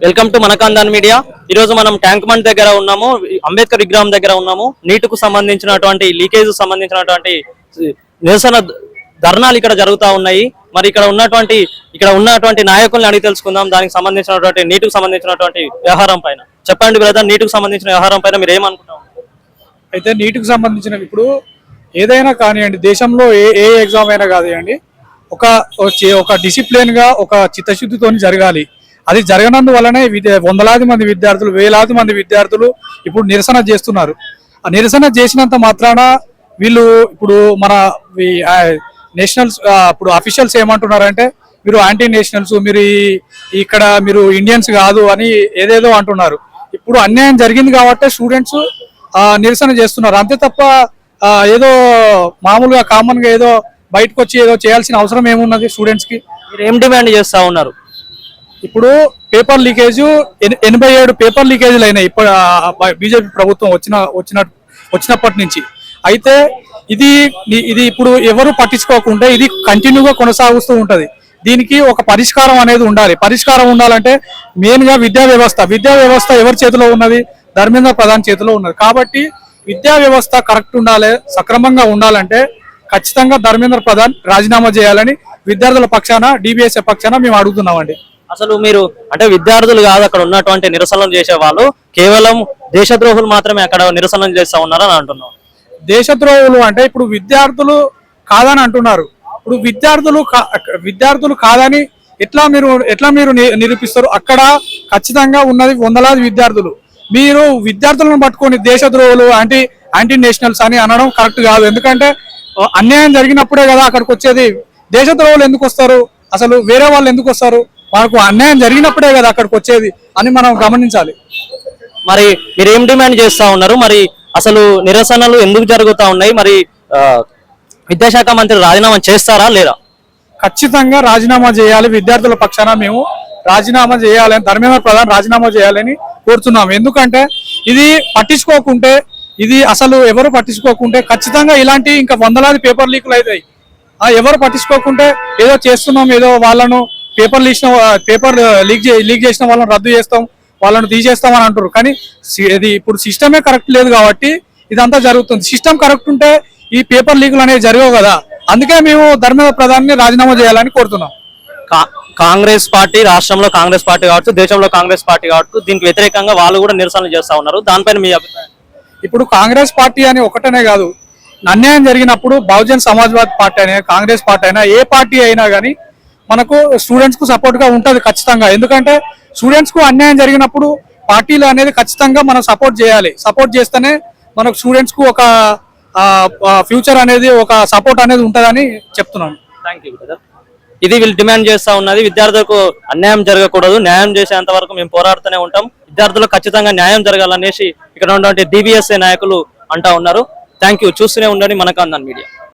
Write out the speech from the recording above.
Welcome to మనకాందాన్ media. ఈ రోజు మనం ట్యాంక్ బండ్ దగ్గర ఉన్నాము, అంబేద్కర్ విగ్రహం దగ్గర ఉన్నాము. నీటికి సంబంధించినటువంటి లీకేజ్ సంబంధించినటువంటి నిరసన ధర్నాలు ఇక్కడ జరుగుతూ ఉన్నాయి. మరి ఇక్కడ ఉన్నటువంటి నాయకుల్ని అడిగి తెలుసుకుందాం దానికి సంబంధించినటువంటి నీటికి సంబంధించినటువంటి వ్యవహారం పైన. చెప్పండి బ్రదర్, నీటికి సంబంధించిన వ్యవహారం పైన మీరు ఏమనుకుంటారు? అయితే నీటికి సంబంధించిన ఇప్పుడు ఏదైనా కానివ్వండి, దేశంలో ఏ ఎగ్జామ్ అయినా కానివ్వండి, ఒక డిసిప్లిన్ గా ఒక చిత్తశుద్ధితో జరగాలి. అది జరగనందువల్లనే వందలాది మంది విద్యార్థులు, వేలాది మంది విద్యార్థులు ఇప్పుడు నిరసన చేస్తున్నారు. ఆ నిరసన చేసినంత మాత్రాన వీళ్ళు ఇప్పుడు మన నేషనల్స్ ఇప్పుడు అఫీషియల్స్ ఏమంటున్నారంటే మీరు యాంటీ నేషనల్స్, మీరు ఇండియన్స్ కాదు అని ఏదేదో అంటున్నారు. ఇప్పుడు అన్యాయం జరిగింది కాబట్టి స్టూడెంట్స్ నిరసన చేస్తున్నారు, అంతే తప్ప ఏదో మామూలుగా కామన్ గా ఏదో బయటకు వచ్చి ఏదో చేయాల్సిన అవసరం ఏమున్నది స్టూడెంట్స్ కి? మీరు ఏం డిమాండ్ చేస్తా ఉన్నారు? ఇప్పుడు పేపర్ లీకేజ్ 87 పేపర్ లీకేజీలు అయినాయి ఇప్పుడు బీజేపీ ప్రభుత్వం వచ్చినప్పటి నుంచి. అయితే ఇది ఇప్పుడు ఎవరు పట్టించుకోకుండా ఇది కంటిన్యూగా కొనసాగుతూ ఉంటది. దీనికి ఒక పరిష్కారం అనేది ఉండాలి. పరిష్కారం ఉండాలంటే మెయిన్ గా విద్యా వ్యవస్థ ఎవరి చేతిలో ఉన్నది? ధర్మేంద్ర ప్రధాన్ చేతిలో ఉన్నది. కాబట్టి విద్యా వ్యవస్థ కరెక్ట్ ఉండాలి, సక్రమంగా ఉండాలంటే ఖచ్చితంగా ధర్మేంద్ర ప్రధాన్ రాజీనామా చేయాలని విద్యార్థుల పక్షాన, డిబిఎస్ఏ పక్షాన మేము అడుగుతున్నామండి. అసలు మీరు అంటే విద్యార్థులు కాదు, అక్కడ ఉన్నటువంటి నిరసనలు చేసే వాళ్ళు కేవలం దేశద్రోహులు మాత్రమే అక్కడ నిరసనలు చేస్తా ఉన్నారని అంటున్నాం. దేశద్రోహులు అంటే ఇప్పుడు విద్యార్థులు కాదని అంటున్నారు. ఇప్పుడు విద్యార్థులు కాదని ఎట్లా మీరు నిరూపిస్తారు? అక్కడ ఖచ్చితంగా ఉన్నది వందలాది విద్యార్థులు. మీరు విద్యార్థులను పట్టుకొని దేశద్రోహులు, యాంటీ నేషనల్స్ అని అనడం కరెక్ట్ కాదు. ఎందుకంటే అన్యాయం జరిగినప్పుడే కదా అక్కడికి వచ్చేది. దేశద్రోహులు ఎందుకు వస్తారు? అసలు వేరే వాళ్ళు ఎందుకు వస్తారు? మనకు అన్యాయం జరిగినప్పుడే కదా అక్కడికి వచ్చేది అని మనం గమనించాలి. మరి మీరు ఏం డిమాండ్ చేస్తా ఉన్నారు? మరి అసలు నిరసనలు ఎందుకు జరుగుతూ ఉన్నాయి? మరి విద్యాశాఖ మంత్రి రాజీనామా చేస్తారా లేదా? ఖచ్చితంగా రాజీనామా చేయాలి. విద్యార్థుల పక్షాన మేము రాజీనామా చేయాలని, ధర్మేంద్ర ప్రధాన్ రాజీనామా చేయాలని కోరుతున్నాం. ఎందుకంటే ఇది అసలు ఎవరు పట్టించుకోకుంటే ఖచ్చితంగా ఇలాంటి ఇంకా వందలాది పేపర్ లీకులు అవుతాయి. ఎవరు పట్టించుకోకుంటే ఏదో చేస్తున్నాం, ఏదో వాళ్ళను పేపర్ లీక్ చేసిన వాళ్ళని రద్దు చేస్తాం, వాళ్ళను తీసేస్తాం అని అంటారు. కానీ ఇది ఇప్పుడు సిస్టమే కరెక్ట్ లేదు కాబట్టి ఇదంతా జరుగుతుంది. సిస్టమ్ కరెక్ట్ ఉంటే ఈ పేపర్ లీకులు అనేవి జరగవు కదా. అందుకే మేము ధర్మేంద్ర ప్రధాన్ ని రాజీనామా చేయాలని కోరుతున్నాం. కాంగ్రెస్ పార్టీ, రాష్ట్రంలో కాంగ్రెస్ పార్టీ కావచ్చు, దేశంలో కాంగ్రెస్ పార్టీ కావచ్చు, దీనికి వ్యతిరేకంగా వాళ్ళు కూడా నిరసనలు చేస్తా ఉన్నారు. దానిపైన మీ అభిప్రాయం? ఇప్పుడు కాంగ్రెస్ పార్టీ అని ఒకటనే కాదు, అన్యాయం జరిగినప్పుడు బహుజన్ సమాజ్వాదీ పార్టీ అయినా, కాంగ్రెస్ పార్టీ అయినా, ఏ పార్టీ అయినా కానీ మనకు స్టూడెంట్స్ కు సపోర్ట్ గా ఉంటది ఖచ్చితంగా. ఎందుకంటే స్టూడెంట్స్ కు అన్యాయం జరిగినప్పుడు పార్టీలు అనేది ఖచ్చితంగా మనం సపోర్ట్ చేయాలి. సపోర్ట్ చేస్తేనే మనకు స్టూడెంట్స్ కు ఒక ఫ్యూచర్ అనేది, ఒక సపోర్ట్ అనేది ఉంటుందని చెప్తున్నాను. Thank you brother. ఇది వీళ్ళు డిమాండ్ చేస్తా ఉన్నది. విద్యార్థులకు అన్యాయం జరగకూడదు, న్యాయం చేసేంత వరకు మేము పోరాడుతూనే ఉంటాం. విద్యార్థులకు ఖచ్చితంగా న్యాయం జరగాలనేసి ఇక్కడ ఉన్నటువంటి డిబిఎస్ఏ నాయకులు అంటా ఉన్నారు. Thank you. చూస్తూనే ఉండండి మనకాందాన్ మీడియా.